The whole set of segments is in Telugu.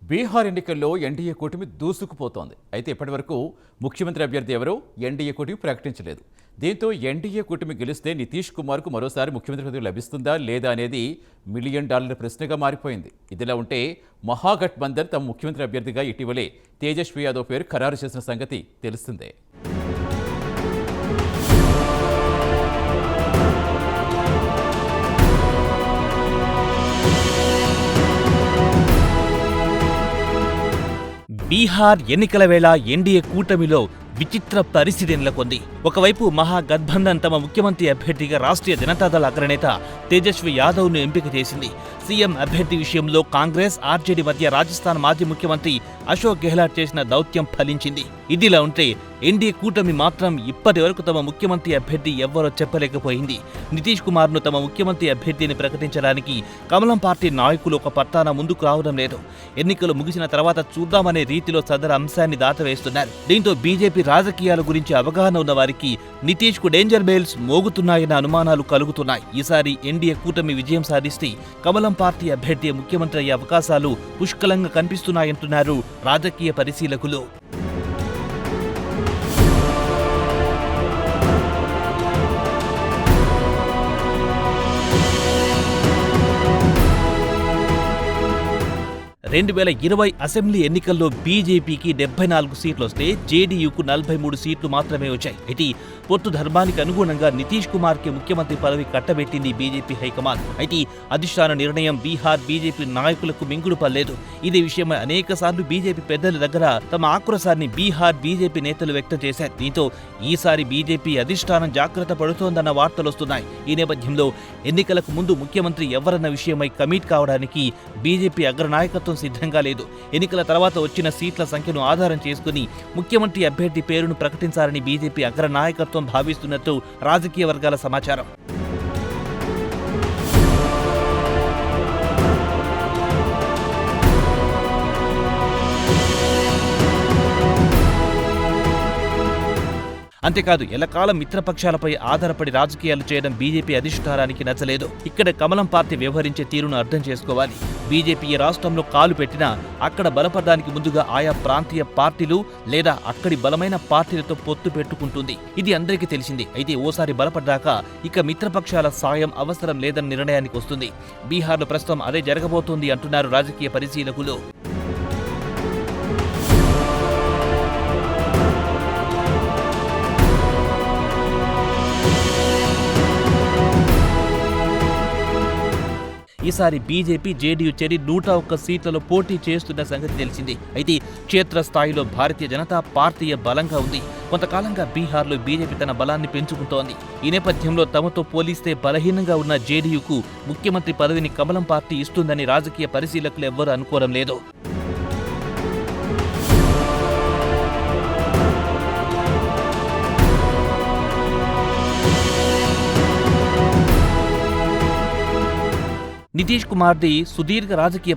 బీహార్ ఎన్నికల్లో ఎన్డీఏ కూటమి దూసుకుపోతోంది. అయితే ఇప్పటివరకు ముఖ్యమంత్రి అభ్యర్థి ఎవరో ఎన్డీఏ కూటమి ప్రకటించలేదు. దీంతో ఎన్డీఏ కూటమి గెలిస్తే నితీష్ కుమార్కు మరోసారి ముఖ్యమంత్రి పదవి లభిస్తుందా లేదా అనేది $1 మిలియన్ ప్రశ్నగా మారిపోయింది. ఇదిలా ఉంటే మహాగఠబంధన్ తమ ముఖ్యమంత్రి అభ్యర్థిగా ఇటీవలే తేజస్వి యాదవ్ పేరు ఖరారు చేసిన సంగతి తెలిసిందే. బీహార్ ఎన్నికల వేళ ఎన్డీఏ కూటమిలో విచిత్ర పరిస్థితి నెలకొంది. ఒకవైపు మహాగఠబంధన్ తమ ముఖ్యమంత్రి అభ్యర్థిగా రాష్ట్రీయ జనతాదళ అగ్రనేత తేజస్వి యాదవ్ను ఎంపిక చేసింది. సీఎం అభ్యర్థి విషయంలో కాంగ్రెస్, ఆర్జేడీ మధ్య రాజస్థాన్ మాజీ ముఖ్యమంత్రి అశోక్ గెహ్లాట్ చేసిన దౌత్యం ఫలించింది. ఇదిలా ఉంటే ఎన్డీఏ కూటమి మాత్రం ఇప్పటి వరకు తమ ముఖ్యమంత్రి అభ్యర్థి ఎవ్వరో చెప్పలేకపోయింది. నితీష్ కుమార్ను తమ ముఖ్యమంత్రి అభ్యర్థిని ప్రకటించడానికి కమలం పార్టీ నాయకులు ఒక పట్టాన ముందుకు రావడం లేదు. ఎన్నికలు ముగిసిన తర్వాత చూద్దామనే రీతిలో సదరు అంశాన్ని దాటవేస్తున్నారు. దీంతో బీజేపీ రాజకీయాల గురించి అవగాహన ఉన్న వారికి నితీష్ కు డేంజర్ బెల్స్ మోగుతున్నాయన్న అనుమానాలు కలుగుతున్నాయి. ఈసారి ఎన్డీఏ కూటమి విజయం సాధిస్తే కమలం పార్టీ అభ్యర్థి ముఖ్యమంత్రి అయ్యే అవకాశాలు పుష్కలంగా కనిపిస్తున్నాయంటున్నారు రాజకీయ పరిశీలకులు. రెండు 2020 అసెంబ్లీ ఎన్నికల్లో బీజేపీకి 74 సీట్లు వస్తే జేడీయూకు 43 సీట్లు మాత్రమే వచ్చాయి. అయితే పొత్తు ధర్మానికి అనుగుణంగా నితీష్ కుమార్ కి ముఖ్యమంత్రి పదవి కట్టబెట్టింది బీజేపీ హైకమాండ్. అయితే అధిష్టాన నిర్ణయం బీహార్ బీజేపీ నాయకులకు మింగుడు పడలేదు. ఇదే విషయమై అనేకసార్లు బీజేపీ పెద్దల దగ్గర తమ ఆక్రోశాన్ని బీహార్ బీజేపీ నేతలు వ్యక్తం చేశారు. దీంతో ఈసారి బీజేపీ అధిష్టానం జాగ్రత్త పడుతోందన్న వార్తలు వస్తున్నాయి. ఈ నేపథ్యంలో ఎన్నికలకు ముందు ముఖ్యమంత్రి ఎవరన్న విషయమై కమిట్ కావడానికి బీజేపీ అగ్రనాయకత్వం సిద్ధంగా లేదు. ఎన్నికల తర్వాత వచ్చిన సీట్ల సంఖ్యను ఆధారం చేసుకుని ముఖ్యమంత్రి అభ్యర్థి పేరును ప్రకటించాలని బీజేపీ అగ్రనాయకత్వం భావిస్తున్నట్టు రాజకీయ వర్గాల సమాచారం. అంతేకాదు ఎల్లకాలం మిత్రపక్షాలపై ఆధారపడి రాజకీయాలు చేయడం బీజేపీ అధిష్టానానికి నచ్చలేదు. ఇక్కడ కమలం పార్టీ వ్యవహరించే తీరును అర్థం చేసుకోవాలి. బీజేపీ ఈ రాష్ట్రంలో కాలు పెట్టినా అక్కడ బలపడడానికి ముందుగా ఆయా ప్రాంతీయ పార్టీలు లేదా అక్కడి బలమైన పార్టీలతో పొత్తు పెట్టుకుంటుంది. ఇది అందరికీ తెలిసింది. అయితే ఓసారి బలపడ్డాక ఇక మిత్రపక్షాల సాయం అవసరం లేదన్న నిర్ణయానికి వస్తుంది. బీహార్లో ప్రస్తుతం అదే జరగబోతోంది అంటున్నారు రాజకీయ పరిశీలకులు. ఈసారి బీజేపీ, జేడీయూ చేరి 101 సీట్లలో పోటీ చేస్తున్న సంగతి తెలిసింది. అయితే క్షేత్రస్థాయిలో భారతీయ జనతా పార్టీ బలంగా ఉంది. కొంతకాలంగా బీహార్లో బీజేపీ తన బలాన్ని పెంచుకుంటోంది. ఈ నేపథ్యంలో తమతో పోలిస్తే బలహీనంగా ఉన్న జేడీయూకు ముఖ్యమంత్రి పదవిని కమలం పార్టీ ఇస్తుందని రాజకీయ పరిశీలకులు ఎవ్వరూ అనుకోవడం లేదు. నితీష్ కుమార్ది సుదీర్ఘ రాజకీయ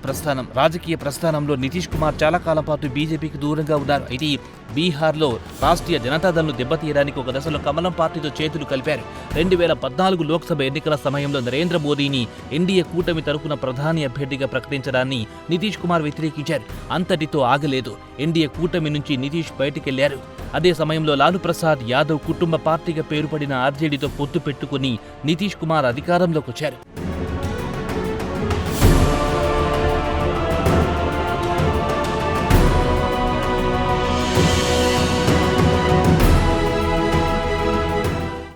ప్రస్థానంలో నితీష్ కుమార్ చాలా కాలం పాటు బీజేపీకి దూరంగా ఉన్నారు. అయితే బీహార్లో రాష్ట్రీయ జనతాదళ్ను దెబ్బతీయడానికి ఒక దశలో కమలం పార్టీతో చేతులు కలిపారు. 2014 లోక్సభ ఎన్నికల సమయంలో నరేంద్ర మోదీని ఎన్డీఏ కూటమి తరపున ప్రధాని అభ్యర్థిగా ప్రకటించడాన్ని నితీష్ కుమార్ వ్యతిరేకించారు. అంతటితో ఆగలేదు. ఎన్డీఏ కూటమి నుంచి నితీష్ బయటికెళ్లారు. అదే సమయంలో లాలూ ప్రసాద్ యాదవ్ కుటుంబ పార్టీగా పేరుపడిన ఆర్జేడీతో పొత్తు పెట్టుకుని నితీష్ కుమార్ అధికారంలోకి వచ్చారు.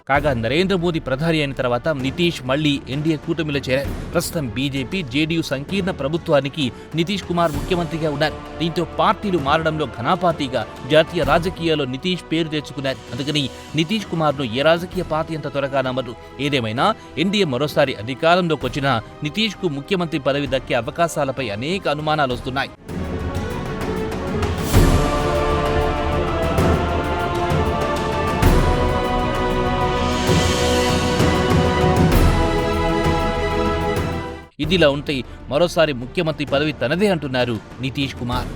కాగా నరేంద్ర మోదీ ప్రధాని అయిన తర్వాత నితీష్ మళ్లీ ఎన్డీఏ కూటమిలో చేరారు. ప్రస్తుతం బీజేపీ, జేడీయూ సంకీర్ణ ప్రభుత్వానికి నితీష్ కుమార్ ముఖ్యమంత్రిగా ఉన్నారు. దీంతో పార్టీలు మారడంలో ఘనాపార్టీగా జాతీయ రాజకీయాల్లో నితీష్ పేరు తెచ్చుకున్నారు. అందుకని నితీష్ కుమార్ను ఏ రాజకీయ పార్టీ అంత త్వరగా నమ్మరు. ఏదేమైనా ఎన్డీఏ మరోసారి అధికారంలోకి వచ్చినా నితీష్ కు ముఖ్యమంత్రి పదవి దక్కే అవకాశాలపై అనేక అనుమానాలు వస్తున్నాయి. ఇదిలా ఉంటే మరోసారి ముఖ్యమంత్రి పదవి తనదే అంటున్నారు నితీష్ కుమార్.